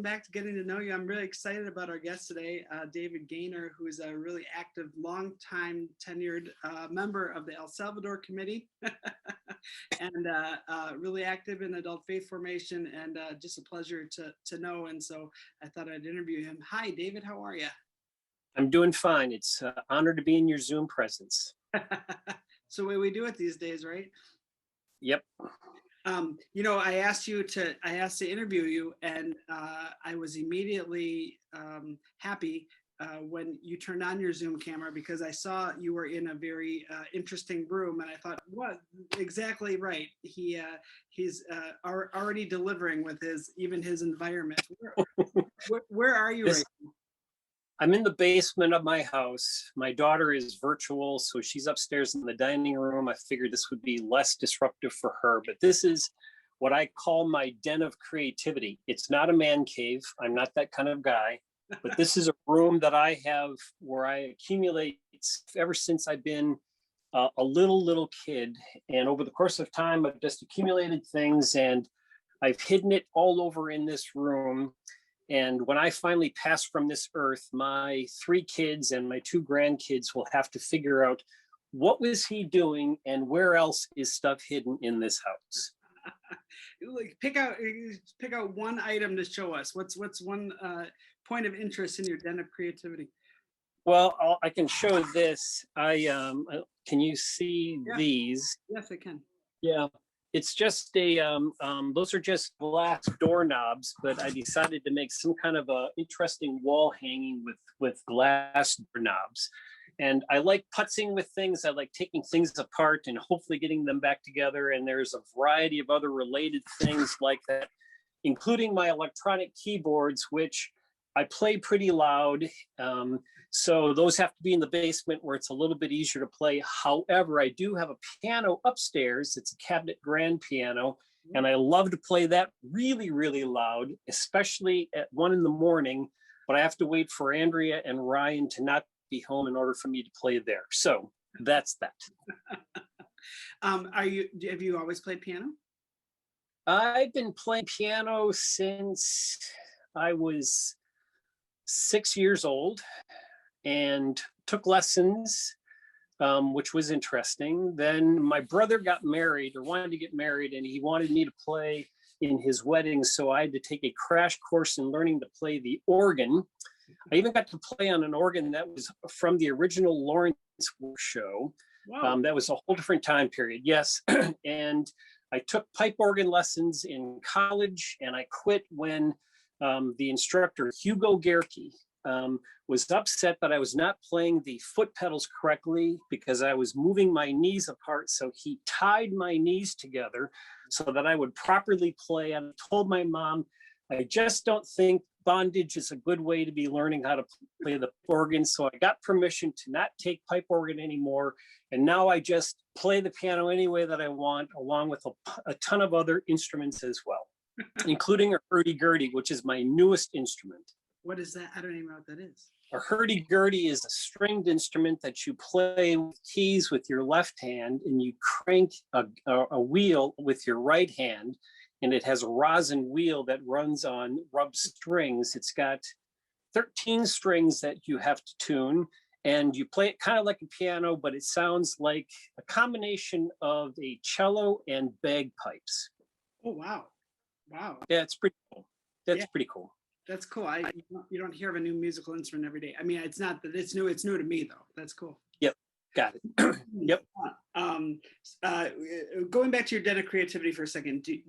back to getting to know you. I'm really excited about our guest today, David Goehner, who is a really active, long-time tenured member of the El Salvador Committee and really active in adult faith formation, and just a pleasure to know. And so I thought I'd interview him. Hi, David, how are you? I'm doing fine. It's an honor to be in your Zoom presence. It's the way we do it these days, right? Yep. You know, I asked to interview you, and I was immediately happy when you turned on your Zoom camera, because I saw you were in a very interesting room, and I thought, what, exactly right. He's already delivering with even his environment. Where are you right now? I'm in the basement of my house. My daughter is virtual, so she's upstairs in the dining room. I figured this would be less disruptive for her, but this is what I call my den of creativity. It's not a man cave. I'm not that kind of guy, but this is a room that I have where I accumulate ever since I've been a little kid. And over the course of time, I've just accumulated things, and I've hidden it all over in this room. And when I finally pass from this earth, my 3 kids and my 2 grandkids will have to figure out what was he doing and where else is stuff hidden in this house. Like pick out one item to show us. What's one point of interest in your den of creativity? Well, I can show this. Can you see these? Yes, I can. Yeah. It's just those are just glass doorknobs, but I decided to make some kind of a interesting wall hanging with glass doorknobs. And I like putzing with things. I like taking things apart and hopefully getting them back together. And there's a variety of other related things like that, including my electronic keyboards, which I play pretty loud. So those have to be in the basement where it's a little bit easier to play. However, I do have a piano upstairs. It's a cabinet grand piano, and I love to play that really, really loud, especially at 1 in-the-morning. But I have to wait for Andrea and Ryan to not be home in order for me to play there. So that's that. Have you always played piano? I've been playing piano since I was 6 years old, and took lessons, which was interesting. Then my brother got married, or wanted to get married, and he wanted me to play in his wedding. So I had to take a crash course in learning to play the organ. I even got to play on an organ that was from the original Lawrence show. Wow. That was a whole different time period. Yes. And I took pipe organ lessons in college, and I quit when the instructor, Hugo Gerke, was upset that I was not playing the foot pedals correctly because I was moving my knees apart. So he tied my knees together so that I would properly play. And I told my mom, I just don't think bondage is a good way to be learning how to play the organ. So I got permission to not take pipe organ anymore. And now I just play the piano any way that I want, along with a ton of other instruments as well, including a hurdy-gurdy, which is my newest instrument. What is that? I don't even know what that is. A hurdy-gurdy is a stringed instrument that you play with keys with your left hand, and you crank a wheel with your right hand, and it has a rosin wheel that runs on rubbed strings. It's got 13 strings that you have to tune, and you play it kind of like a piano, but it sounds like a combination of a cello and bagpipes. Oh, wow. Wow. Yeah, it's pretty cool. That's pretty cool. That's cool. You don't hear of a new musical instrument every day. I mean, it's not that it's new. It's new to me, though. That's cool. Yep. Got it. Yep. Going back to your den of creativity for a second, do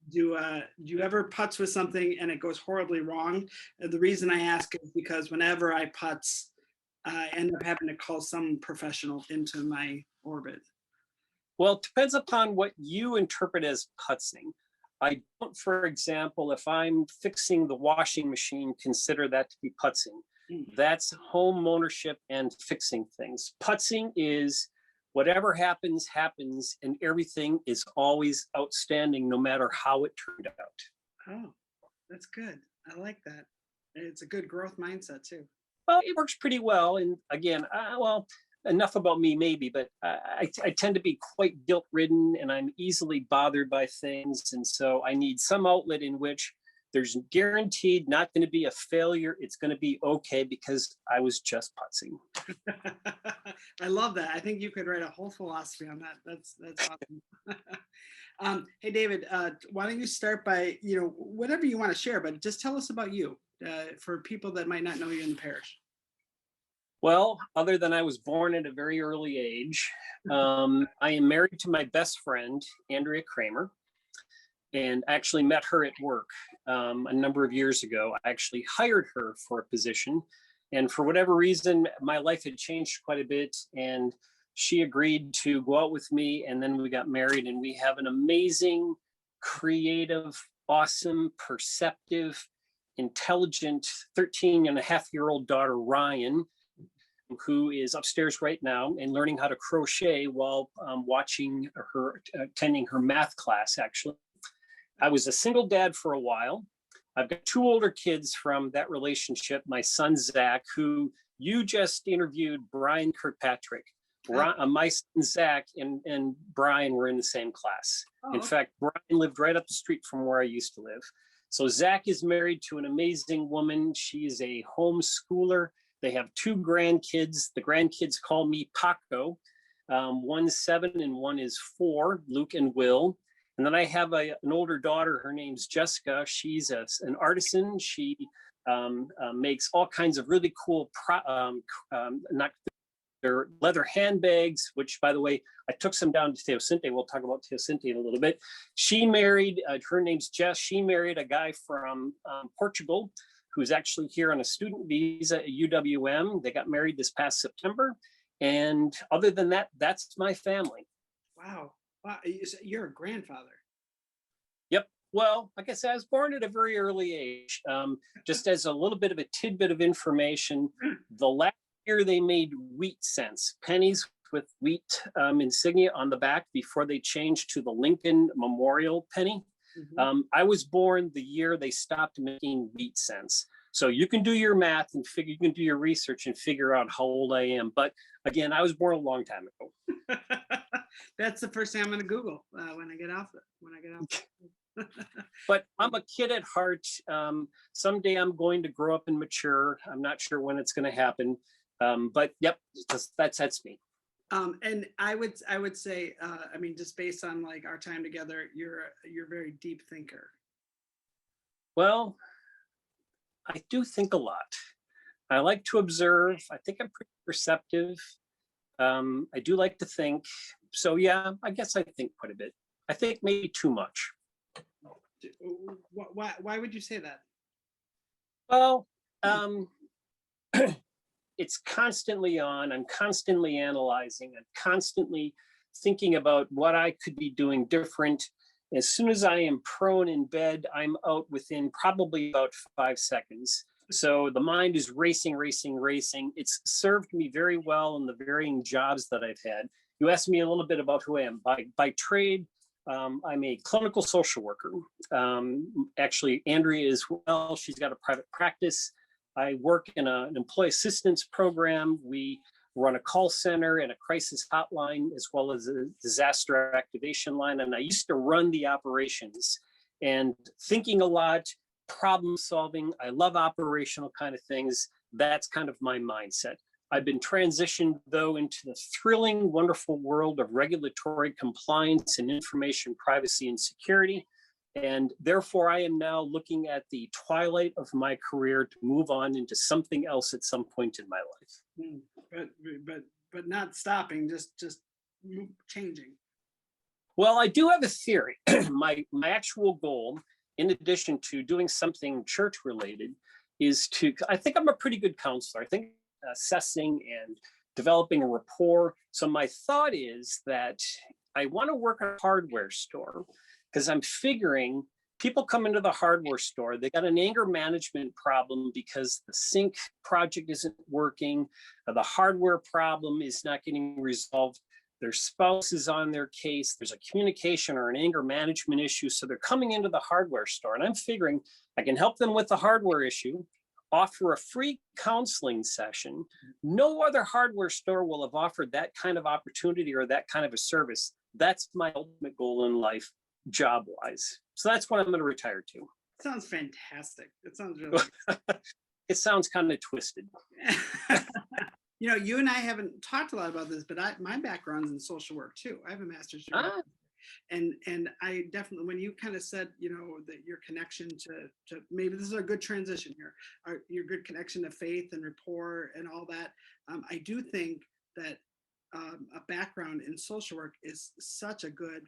you ever putz with something and it goes horribly wrong? The reason I ask is because whenever I putz, I end up having to call some professional into my orbit. Well, it depends upon what you interpret as putzing. I don't, for example, if I'm fixing the washing machine, consider that to be putzing. That's home ownership and fixing things. Putzing is whatever happens, happens, and everything is always outstanding, no matter how it turned out. Oh, that's good. I like that. It's a good growth mindset too. Well, it works pretty well. And again, enough about me maybe, but I tend to be quite guilt-ridden, and I'm easily bothered by things. And so I need some outlet in which There's guaranteed not going to be a failure. It's going to be okay because I was just putzing. I love that. I think you could write a whole philosophy on that. That's awesome. Hey, David, why don't you start by, whatever you want to share, but just tell us about you for people that might not know you in the parish. Well, other than I was born at a very early age, I am married to my best friend, Andrea Kramer, and actually met her at work a number of years ago. I actually hired her for a position, and for whatever reason, my life had changed quite a bit, and she agreed to go out with me, and then we got married, and we have an amazing, creative, awesome, perceptive, intelligent 13-and-a-half-year-old daughter, Ryan, who is upstairs right now and learning how to crochet while watching her, attending her math class, actually. I was a single dad for a while. I've got 2 older kids from that relationship. My son, Zach, who you just interviewed, Brian Kirkpatrick. My son, Zach, and Brian were in the same class. In fact, Brian lived right up the street from where I used to live. So Zach is married to an amazing woman. She is a homeschooler. They have 2 grandkids. The grandkids call me Paco. One's 7 and one is 4, Luke and Will. And then I have an older daughter. Her name's Jessica. She's an artisan. She makes all kinds of really cool, they're leather handbags, which, by the way, I took some down to Teosinte. We'll talk about Teosinte in a little bit. She married, her name's Jess. She married a guy from Portugal who's actually here on a student visa at UWM. They got married this past September. And other than that, that's my family. Wow. Wow. You're a grandfather. Yep. Well, like I said, I was born at a very early age. Just as a little bit of a tidbit of information, the last year they made wheat cents, pennies with wheat insignia on the back before they changed to the Lincoln Memorial penny. Mm-hmm. I was born the year they stopped making wheat cents. So you can do your math and you can do your research and figure out how old I am. But again, I was born a long time ago. That's the first thing I'm going to Google when I get off it. But I'm a kid at heart. Someday I'm going to grow up and mature. I'm not sure when it's going to happen. But yep, that's me. And I would say, I mean, just based on like our time together, you're a very deep thinker. Well, I do think a lot. I like to observe. I think I'm pretty perceptive. I do like to think. So yeah, I guess I think quite a bit. I think maybe too much. Why would you say that? Well, it's constantly on. I'm constantly analyzing. I'm constantly thinking about what I could be doing different. As soon as I am prone in bed, I'm out within probably about 5 seconds. So the mind is racing, racing, racing. It's served me very well in the varying jobs that I've had. You asked me a little bit about who I am. By trade, I'm a clinical social worker. Actually, Andrea as well. She's got a private practice. I work in an employee assistance program. We run a call center and a crisis hotline, as well as a disaster activation line. And I used to run the operations and thinking a lot, problem solving. I love operational kind of things. That's kind of my mindset. I've been transitioned, though, into the thrilling, wonderful world of regulatory compliance and information privacy and security. And therefore, I am now looking at the twilight of my career to move on into something else at some point in my life. But not stopping, just changing. Well, I do have a theory. My actual goal, in addition to doing something church related, is to, I think I'm a pretty good counselor. I think assessing and developing a rapport. So my thought is that I want to work at a hardware store, because I'm figuring people come into the hardware store, they got an anger management problem because the sync project isn't working, the hardware problem is not getting resolved, their spouse is on their case, there's a communication or an anger management issue, so they're coming into the hardware store, and I'm figuring I can help them with the hardware issue, offer a free counseling session. No other hardware store will have offered that kind of opportunity or that kind of a service. That's my ultimate goal in life, job-wise. So that's what I'm going to retire to. Sounds fantastic. It sounds really It sounds kind of twisted. good. You and I haven't talked a lot about this, but my background's in social work too. I have a master's degree. Ah, And I definitely, when you kind of said, that your connection to maybe this is a good transition here, your good connection to faith and rapport and all that. I do think that a background in social work is such a good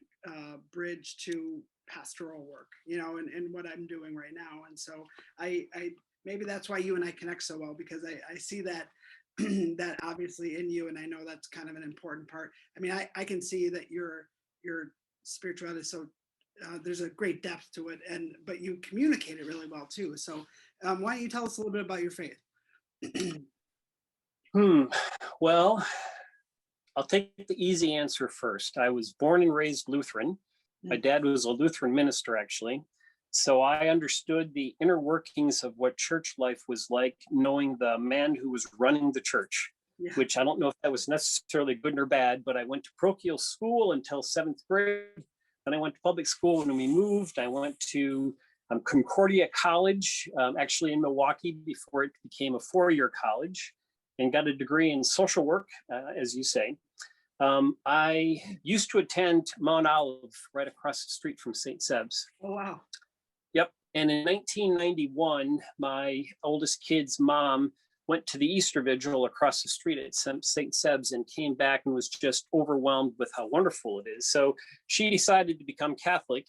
bridge to pastoral work, and what I'm doing right now. And so I maybe that's why you and I connect so well, because I see that that obviously in you, and I know that's kind of an important part. I mean, I can see that your spirituality is so there's a great depth to it, but you communicate it really well too. So why don't you tell us a little bit about your faith? Well, I'll take the easy answer first. I was born and raised Lutheran. My dad was a Lutheran minister, actually. So I understood the inner workings of what church life was like, knowing the man who was running the church, Yeah. which I don't know if that was necessarily good or bad, but I went to parochial school until 7th grade. Then I went to public school when we moved. I went to Concordia College, actually in Milwaukee, before it became a 4-year college, and got a degree in social work, as you say. I used to attend Mount Olive right across the street from St. Seb's. Oh, wow. Yep. And in 1991, my oldest kid's mom went to the Easter Vigil across the street at St. Seb's and came back and was just overwhelmed with how wonderful it is. So she decided to become Catholic,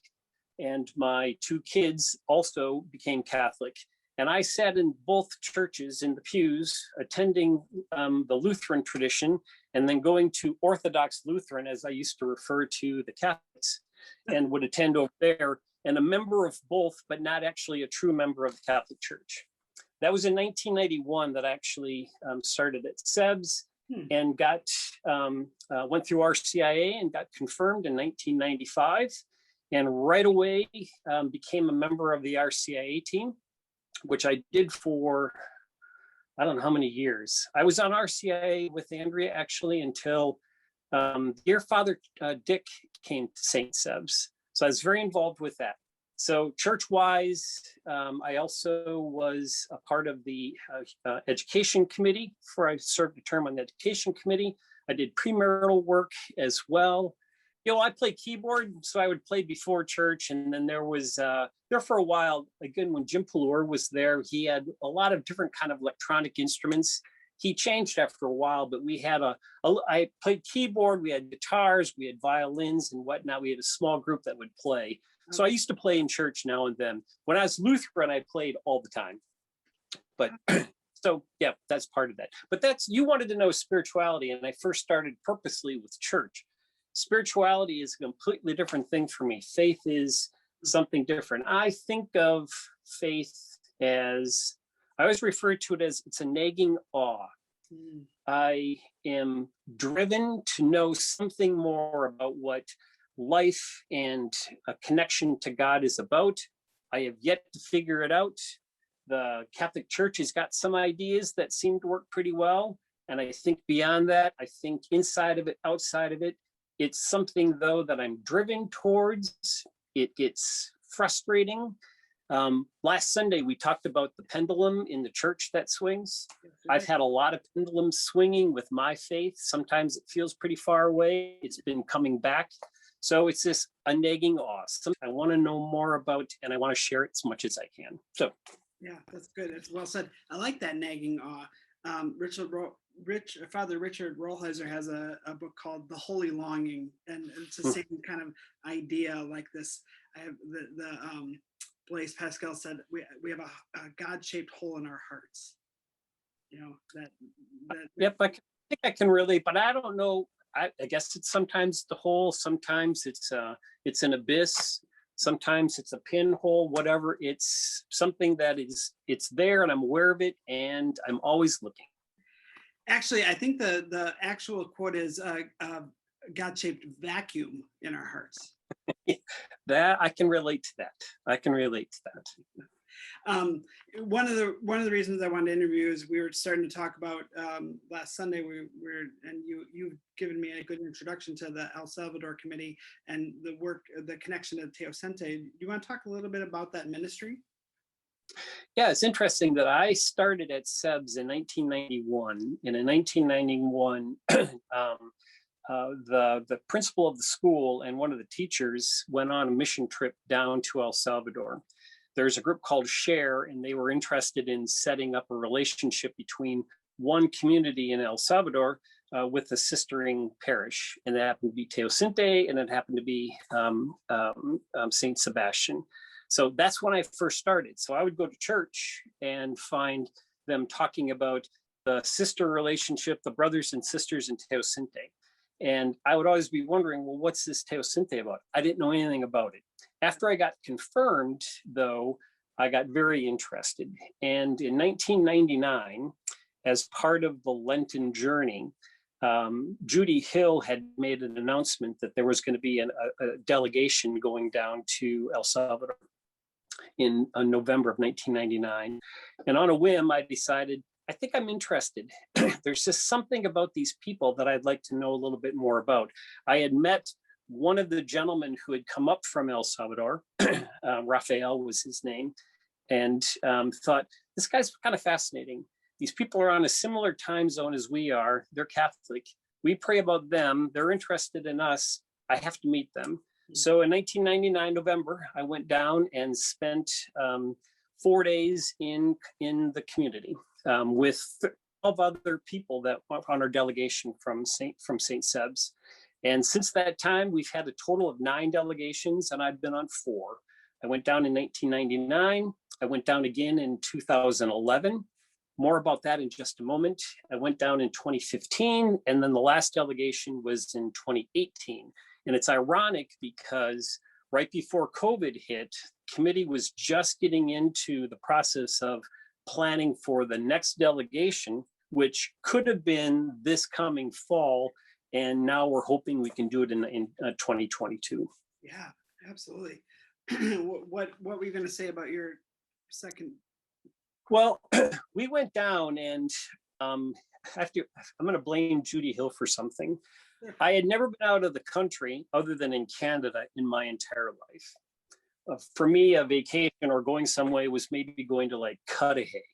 and my 2 kids also became Catholic. And I sat in both churches in the pews, attending the Lutheran tradition, and then going to Orthodox Lutheran, as I used to refer to the Catholics, and would attend over there, and a member of both, but not actually a true member of the Catholic Church. That was in 1991 that I actually started at Seb's and went through RCIA and got confirmed in 1995, and right away became a member of the RCIA team, which I did for, I don't know how many years. I was on RCIA with Andrea actually until dear Father Dick came to St. Seb's. So I was very involved with that. So church-wise, I also was a part of the education committee, before I served a term on the education committee. I did premarital work as well. I play keyboard, so I would play before church. And then there was, there for a while, again, when Jim Pallure was there, he had a lot of different kind of electronic instruments. He changed after a while, but we had I played keyboard, we had guitars, we had violins and whatnot. We had a small group that would play. So I used to play in church now and then. When I was Lutheran, I played all the time. But so, yeah, that's part of that. But you wanted to know spirituality, and I first started purposely with church. Spirituality is a completely different thing for me. Faith is something different. I think of faith as, I always refer to it as, it's a nagging awe. I am driven to know something more about what life and a connection to God is about. I have yet to figure it out. The Catholic Church has got some ideas that seem to work pretty well. And I think beyond that, I think inside of it, outside of it, it's something though that I'm driven towards. It gets frustrating. Last Sunday, we talked about the pendulum in the church that swings. I've had a lot of pendulums swinging with my faith. Sometimes it feels pretty far away. It's been coming back. So it's this a nagging awe. Something I want to know more about, and I want to share it as much as I can. So, yeah, that's good. It's well said. I like that nagging awe. Father Richard Rollheiser has a book called The Holy Longing, and it's the same kind of idea like this. I have Blaise Pascal said we have a God-shaped hole in our hearts. Yep, I think I can relate, but I don't know. I guess it's sometimes the hole, sometimes it's an abyss, sometimes it's a pinhole, whatever. It's something that it's there, and I'm aware of it, and I'm always looking. Actually, I think the actual quote is God-shaped vacuum in our hearts. That I can relate to that. I can relate to that. One of the reasons I wanted to interview is we were starting to talk about last Sunday. And you've given me a good introduction to the El Salvador Committee and the work, the connection to Teosinte. Do you want to talk a little bit about that ministry? Yeah, it's interesting that I started at SEBS in 1991. And in 1991, the principal of the school and one of the teachers went on a mission trip down to El Salvador. There's a group called Share, and they were interested in setting up a relationship between one community in El Salvador with the sistering parish, and that happened to be Teosinte, and it happened to be St. Sebastian. So that's when I first started. So I would go to church and find them talking about the sister relationship, the brothers and sisters in Teosinte. And I would always be wondering, well, what's this Teosinte about? I didn't know anything about it. After I got confirmed, though, I got very interested. And in 1999, as part of the Lenten journey, Judy Hill had made an announcement that there was going to be a delegation going down to El Salvador in November of 1999. And on a whim, I decided, I think I'm interested. There's just something about these people that I'd like to know a little bit more about. I had met one of the gentlemen who had come up from El Salvador, Rafael was his name, and thought, this guy's kind of fascinating. These people are on a similar time zone as we are. They're Catholic. We pray about them. They're interested in us. I have to meet them. So in 1999, November, I went down and spent 4 days in the community with 12 other people that were on our delegation from St. Sebs. And since that time, we've had a total of 9 delegations, and I've been on 4. I went down in 1999. I went down again in 2011. More about that in just a moment. I went down in 2015, and then the last delegation was in 2018. And it's ironic because right before COVID hit, the committee was just getting into the process of planning for the next delegation, which could have been this coming fall. And now we're hoping we can do it in 2022. Yeah, absolutely. What were you going to say about your second? Well, we went down, and I'm going to blame Judy Hill for something. I had never been out of the country other than in Canada in my entire life. For me, a vacation or going somewhere was maybe going to like Cudahy.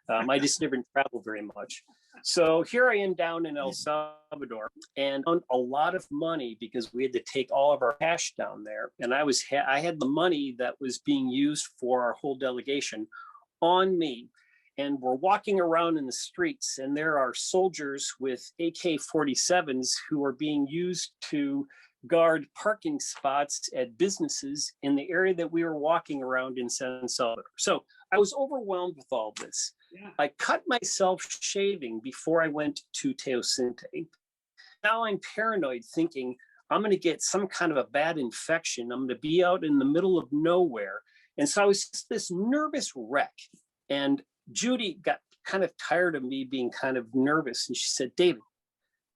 I just never traveled very much. So here I am down in El Salvador, and on a lot of money because we had to take all of our cash down there. And I had the money that was being used for our whole delegation on me. And we're walking around in the streets, and there are soldiers with AK-47s who are being used to guard parking spots at businesses in the area that we were walking around in San Salvador. So I was overwhelmed with all this. Yeah. I cut myself shaving before I went to Teosinte. Now I'm paranoid, thinking I'm going to get some kind of a bad infection. I'm going to be out in the middle of nowhere. And so I was just this nervous wreck. And Judy got kind of tired of me being kind of nervous. And she said, David,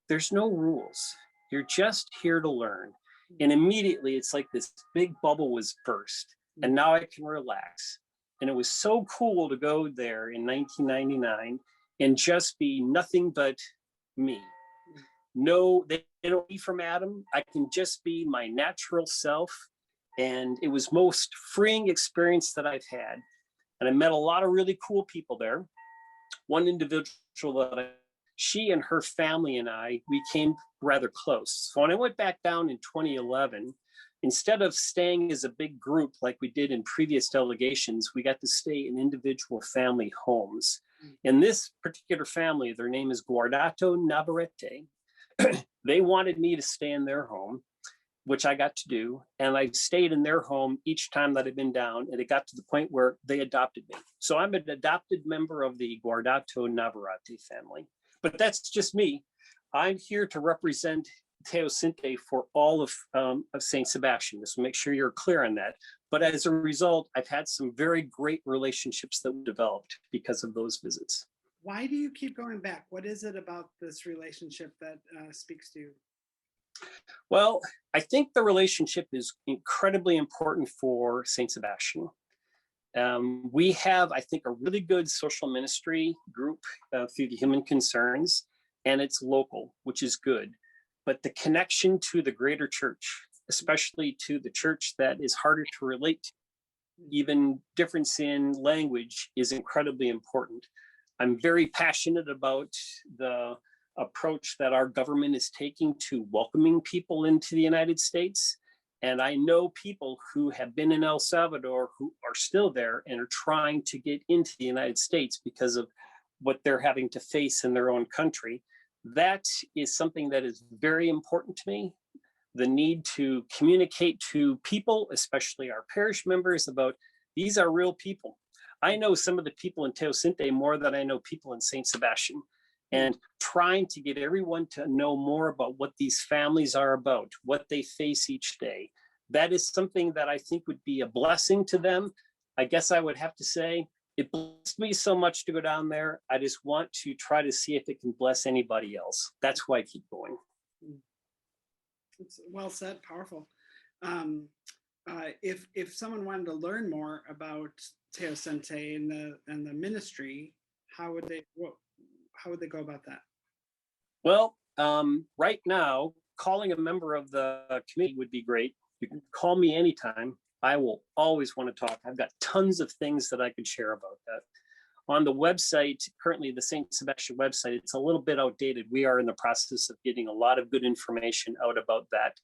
there's no rules. You're just here to learn. And immediately it's like this big bubble was burst. And now I can relax. And it was so cool to go there in 1999 and just be nothing but me. No, they don't be from Adam. I can just be my natural self. And it was most freeing experience that I've had. And I met a lot of really cool people there. One individual she and her family and I, we came rather close. So when I went back down in 2011, instead of staying as a big group like we did in previous delegations, we got to stay in individual family homes. In this particular family, their name is Guardato Navarrete. They wanted me to stay in their home, which I got to do. And I stayed in their home each time that I'd been down. And it got to the point where they adopted me. So I'm an adopted member of the Guardato Navarrete family. But that's just me. I'm here to represent Teosinte for all of St. Sebastian. So make sure you're clear on that. But as a result, I've had some very great relationships that we developed because of those visits. Why do you keep going back? What is it about this relationship that speaks to you? Well, I think the relationship is incredibly important for St. Sebastian. We have, I think, a really good social ministry group through the Human Concerns, and it's local, which is good. But the connection to the greater church, especially to the church that is harder to relate to, even difference in language is incredibly important. I'm very passionate about the approach that our government is taking to welcoming people into the United States. And I know people who have been in El Salvador who are still there and are trying to get into the United States because of what they're having to face in their own country. That is something that is very important to me. The need to communicate to people, especially our parish members, about these are real people. I know some of the people in Teosinte more than I know people in St. Sebastian, and trying to get everyone to know more about what these families are about, what they face each day. That is something that I think would be a blessing to them. I guess I would have to say, it blessed me so much to go down there. I just want to try to see if it can bless anybody else. That's why I keep going. It's well said, powerful. If someone wanted to learn more about Teosinte and the ministry, how would they go about that? Well, right now, calling a member of the committee would be great. You can call me anytime. I will always want to talk. I've got tons of things that I could share about that. On the website, currently the St. Sebastian website, it's a little bit outdated. We are in the process of getting a lot of good information out about that.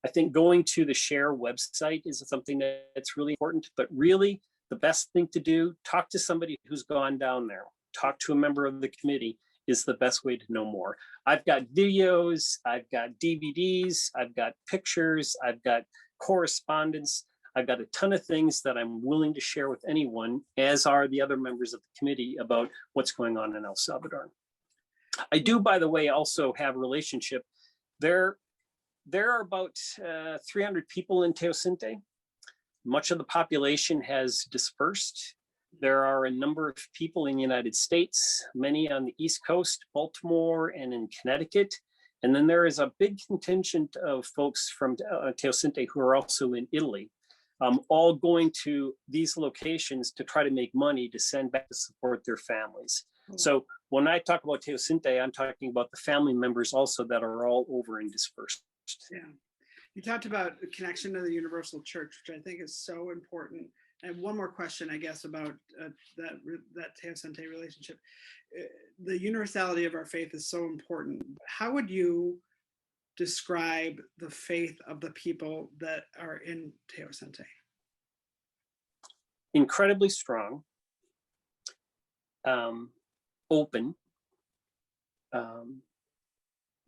I think going to the share website is something that's really important, but really the best thing to do, talk to somebody who's gone down there, talk to a member of the committee is the best way to know more. I've got videos, I've got DVDs, I've got pictures, I've got correspondence. I've got a ton of things that I'm willing to share with anyone, as are the other members of the committee, about what's going on in El Salvador. I do, by the way, also have a relationship. There are about 300 people in Teosinte. Much of the population has dispersed. There are a number of people in the United States, many on the East Coast, Baltimore, and in Connecticut. And then there is a big contingent of folks from Teosinte who are also in Italy. All going to these locations to try to make money to send back to support their families. So when I talk about Teosinte, I'm talking about the family members also that are all over and dispersed. Yeah. You talked about the connection to the universal church, which I think is so important. And one more question, I guess, about that Teosinte relationship. The universality of our faith is so important. How would you describe the faith of the people that are in Teosinte? Incredibly strong, open,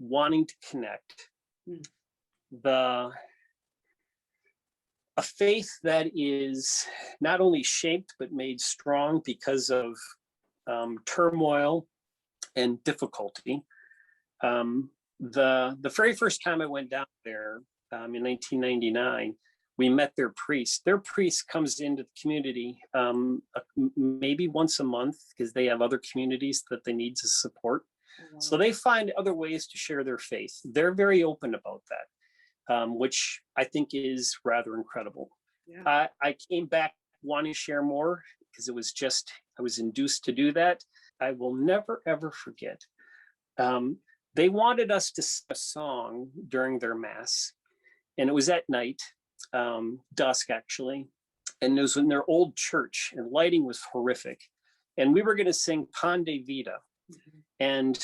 wanting to connect. A faith that is not only shaped but made strong because of turmoil and difficulty. The very first time I went down there in 1999, we met their priest. Their priest comes into the community maybe once a month because they have other communities that they need to support. Wow. So they find other ways to share their faith. They're very open about that, which I think is rather incredible. Yeah. I came back wanting to share more because I was induced to do that. I will never, ever forget. They wanted us to sing a song during their mass, and it was at night, dusk actually, and it was in their old church, and lighting was horrific. And we were going to sing Pan de Vida, and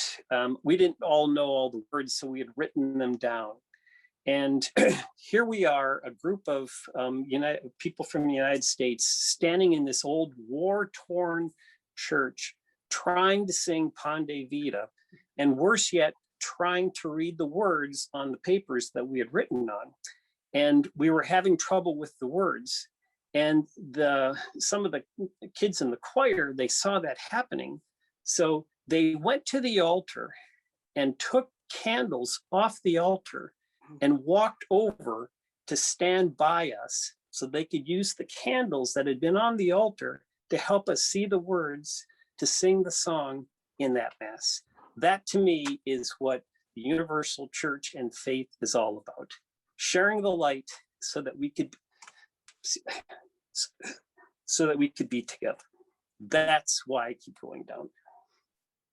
we didn't all know all the words, so we had written them down. And here we are, a group of people from the United States standing in this old war-torn church, trying to sing Pan de Vida, and worse yet, trying to read the words on the papers that we had written on. And we were having trouble with the words. And some of the kids in the choir, they saw that happening. So they went to the altar and took candles off the altar and walked over to stand by us so they could use the candles that had been on the altar to help us see the words to sing the song in that mass. That to me is what the universal church and faith is all about. Sharing the light so that we could be together. That's why I keep going down.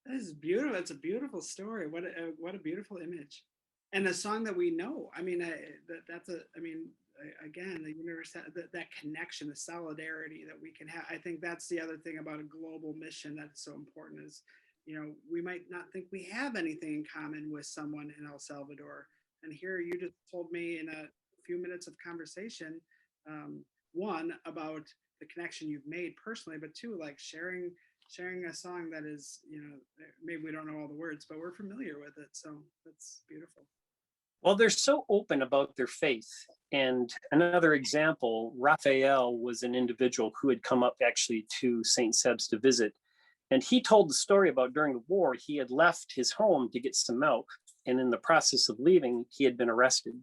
That is beautiful. It's a beautiful story. What a beautiful image, and a song that we know. I mean, again, the universe, that connection, the solidarity that we can have. I think that's the other thing about a global mission that's so important is, we might not think we have anything in common with someone in El Salvador. And here you just told me in a few minutes of conversation, one, about the connection you've made personally, but two, like sharing a song that is, maybe we don't know all the words, but we're familiar with it. So that's beautiful. Well, they're so open about their faith. And another example, Raphael was an individual who had come up actually to St. Seb's to visit. And he told the story about during the war, he had left his home to get some milk. And in the process of leaving, he had been arrested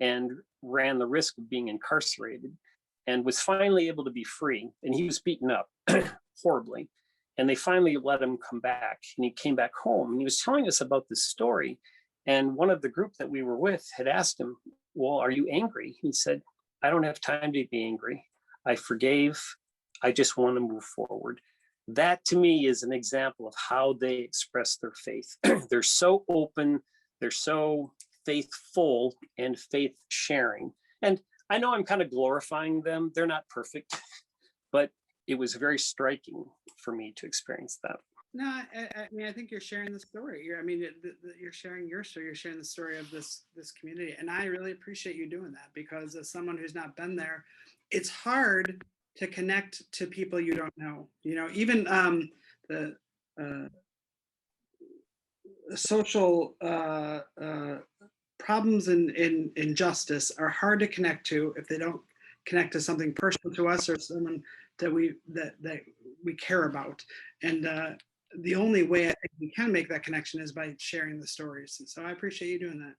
and ran the risk of being incarcerated and was finally able to be free. And he was beaten up horribly. And they finally let him come back. And he came back home. And he was telling us about this story. And one of the group that we were with had asked him, well, are you angry? He said, I don't have time to be angry. I forgave. I just want to move forward. That to me is an example of how they express their faith. They're so open. They're so faithful and faith sharing. And I know I'm kind of glorifying them. They're not perfect, but it was very striking for me to experience that. No, I mean, I think you're sharing the story. You're sharing your story. You're sharing the story of this community, and I really appreciate you doing that because as someone who's not been there, it's hard to connect to people you don't know. Even the social problems and injustice are hard to connect to if they don't connect to something personal to us or someone that we care about. And the only way I think we can make that connection is by sharing the stories. And so I appreciate you doing that.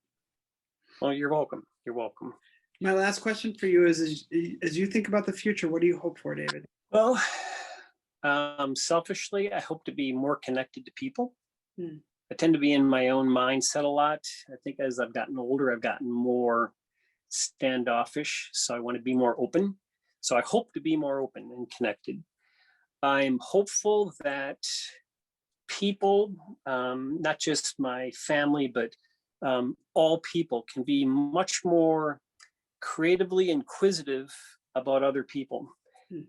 Well, you're welcome. You're welcome. My last question for you is, as you think about the future, what do you hope for, David? Well, selfishly, I hope to be more connected to people. I tend to be in my own mindset a lot. I think as I've gotten older, I've gotten more standoffish. So I want to be more open. So I hope to be more open and connected. I'm hopeful that people, not just my family, but all people can be much more creatively inquisitive about other people.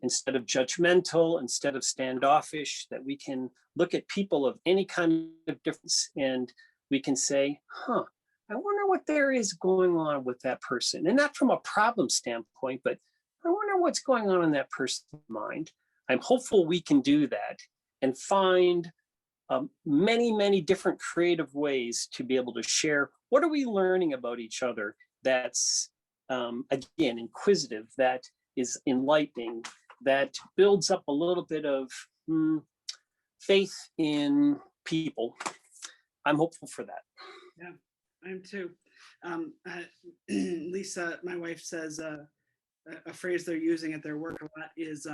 Instead of judgmental, instead of standoffish, that we can look at people of any kind of difference and we can say, I wonder what there is going on with that person. And not from a problem standpoint, but I wonder what's going on in that person's mind. I'm hopeful we can do that and find many, many different creative ways to be able to share what are we learning about each other that's, again, inquisitive, that is enlightening, that builds up a little bit of faith in people. I'm hopeful for that. Yeah, I'm too. Lisa, my wife, says a phrase they're using at their work a lot is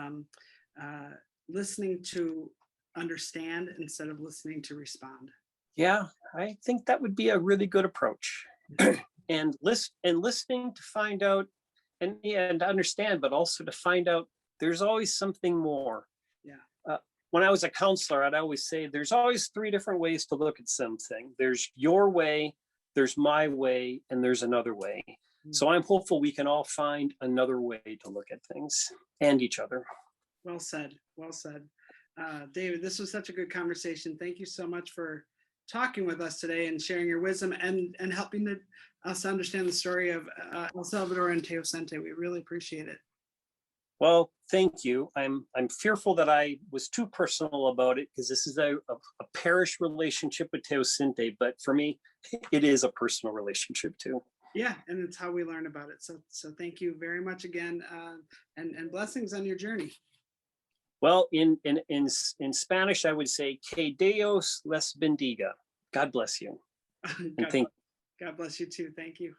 listening to understand instead of listening to respond. Yeah, I think that would be a really good approach. and listening to find out and to understand, but also to find out there's always something more. Yeah. When I was a counselor, I'd always say there's always 3 different ways to look at something. There's your way, there's my way, and there's another way. So I'm hopeful we can all find another way to look at things and each other. Well said. Well said. David, this was such a good conversation. Thank you so much for talking with us today and sharing your wisdom and helping us understand the story of El Salvador and Teosinte. We really appreciate it. Well, thank you. I'm fearful that I was too personal about it because this is a parish relationship with Teosinte, but for me, it is a personal relationship too. Yeah, and it's how we learn about it. So thank you very much again, and blessings on your journey. Well, in Spanish, I would say, que Dios les bendiga. God bless you. And God bless you too. Thank you.